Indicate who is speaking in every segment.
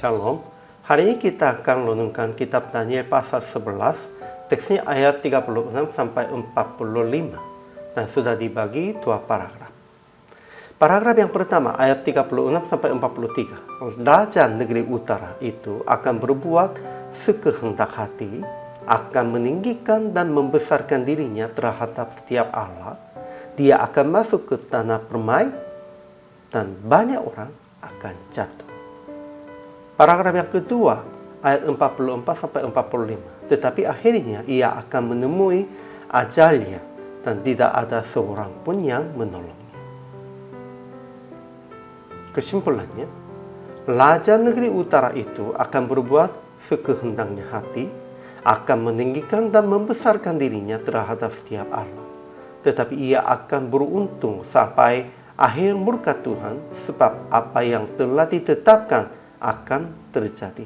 Speaker 1: Shalom. Hari ini kita akan renungkan kitab Daniel pasal 11, teksnya ayat 36 sampai 45, dan sudah dibagi dua paragraf. Paragraf yang pertama, ayat 36 sampai 43. Raja negeri utara itu akan berbuat sekehendak hati, akan meninggikan dan membesarkan dirinya terhadap setiap Allah. Dia akan masuk ke tanah permai, dan banyak orang akan jatuh. Paragraf yang kedua, ayat 44 sampai 45. Tetapi akhirnya ia akan menemui ajalnya dan tidak ada seorang pun yang menolongnya. Kesimpulannya, Raja negeri utara itu akan berbuat sekehendaknya hati, akan meninggikan dan membesarkan dirinya terhadap setiap Allah. Tetapi ia akan beruntung sampai akhir murka Tuhan, sebab apa yang telah ditetapkan akan terjadi.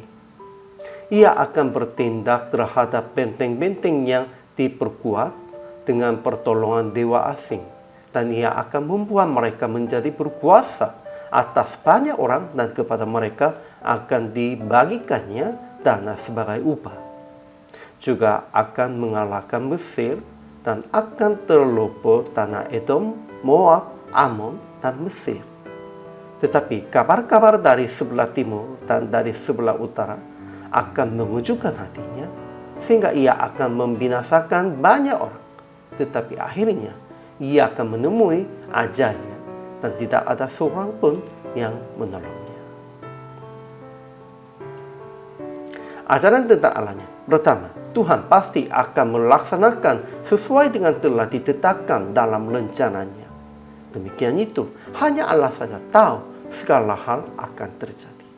Speaker 1: Ia akan bertindak terhadap benteng-benteng yang diperkuat dengan pertolongan dewa asing, dan ia akan membuat mereka menjadi berkuasa atas banyak orang, dan kepada mereka akan dibagikannya dana sebagai upah. Juga akan mengalahkan Mesir dan akan terluput tanah Edom, Moab, Amon, dan Mesir. Tetapi kabar-kabar dari sebelah timur dan dari sebelah utara akan mengejutkan hatinya, sehingga ia akan membinasakan banyak orang. Tetapi akhirnya ia akan menemui ajalnya, dan tidak ada seorang pun yang menolongnya. Ajaran tentang Allahnya. Pertama, Tuhan pasti akan melaksanakan sesuai dengan telah ditetapkan dalam rencananya. Demikian itu, hanya Allah saja tahu segala hal akan terjadi.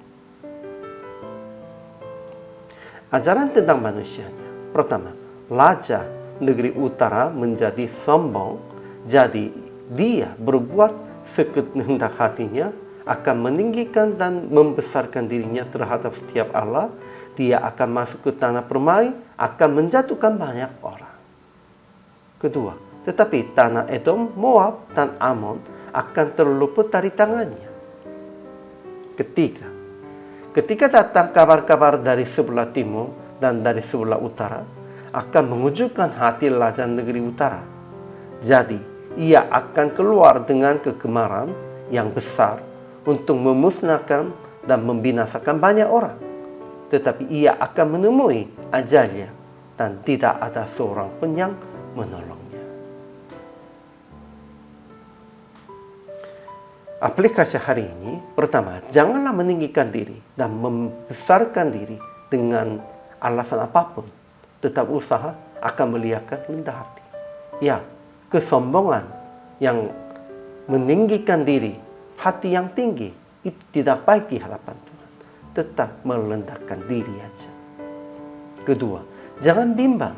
Speaker 1: Ajaran tentang manusianya. Pertama, Raja negeri utara menjadi sombong, jadi dia berbuat sekehendak hatinya, akan meninggikan dan membesarkan dirinya terhadap setiap Allah. Dia akan masuk ke tanah permai, akan menjatuhkan banyak orang. Kedua, tetapi tanah Edom, Moab, dan Amon akan terluput dari tangannya. Ketiga, ketika datang kabar-kabar dari sebelah timur dan dari sebelah utara, akan mengejutkan hati Raja negeri utara. Jadi, ia akan keluar dengan kegemaran yang besar untuk memusnahkan dan membinasakan banyak orang. Tetapi ia akan menemui ajalnya, dan tidak ada seorang pun yang menolongnya. Aplikasi hari ini, pertama, janganlah meninggikan diri dan membesarkan diri dengan alasan apapun. Tetap usaha akan melihatkan rendah hati. Ya, kesombongan yang meninggikan diri, hati yang tinggi, itu tidak baik di hadapan Tuhan. Tetap merendahkan diri aja. Kedua, jangan bimbang,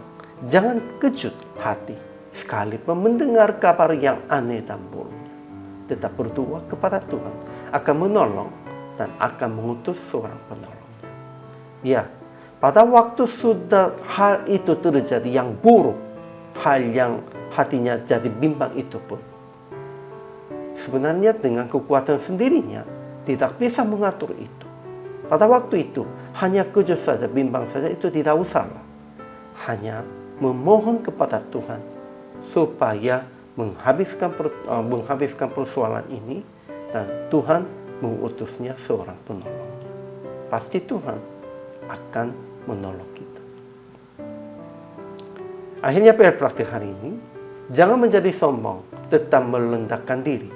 Speaker 1: jangan kejut hati sekalipun mendengar kabar yang aneh dan buruk. Tetap berdoa kepada Tuhan akan menolong dan akan mengutus seorang penolongnya. Ya, pada waktu sudah hal itu terjadi yang buruk, hal yang hatinya jadi bimbang itu pun, sebenarnya dengan kekuatan sendirinya tidak bisa mengatur itu. Pada waktu itu hanya kejut saja, bimbang saja, itu tidak usahlah. Hanya memohon kepada Tuhan supaya menghabiskan persoalan ini, dan Tuhan mengutusnya seorang penolongnya. Pasti Tuhan akan menolong kita. Akhirnya PR praktik hari ini, jangan menjadi sombong, tetap merendahkan diri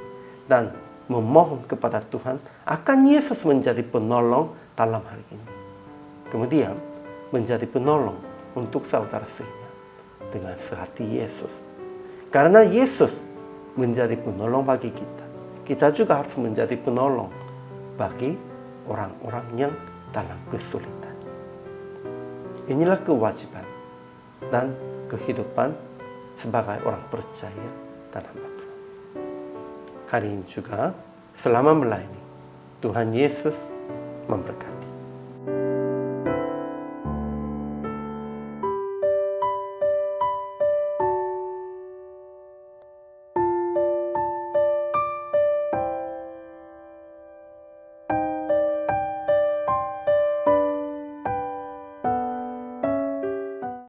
Speaker 1: dan memohon kepada Tuhan akan Yesus menjadi penolong dalam hari ini. Kemudian menjadi penolong untuk saudara seiman dengan sehati Yesus. Karena Yesus menjadi penolong bagi kita, kita juga harus menjadi penolong bagi orang-orang yang dalam kesulitan. Inilah kewajiban dan kehidupan sebagai orang percaya dan hamba Tuhan. Hari ini juga, selama melayani, Tuhan Yesus memberkati.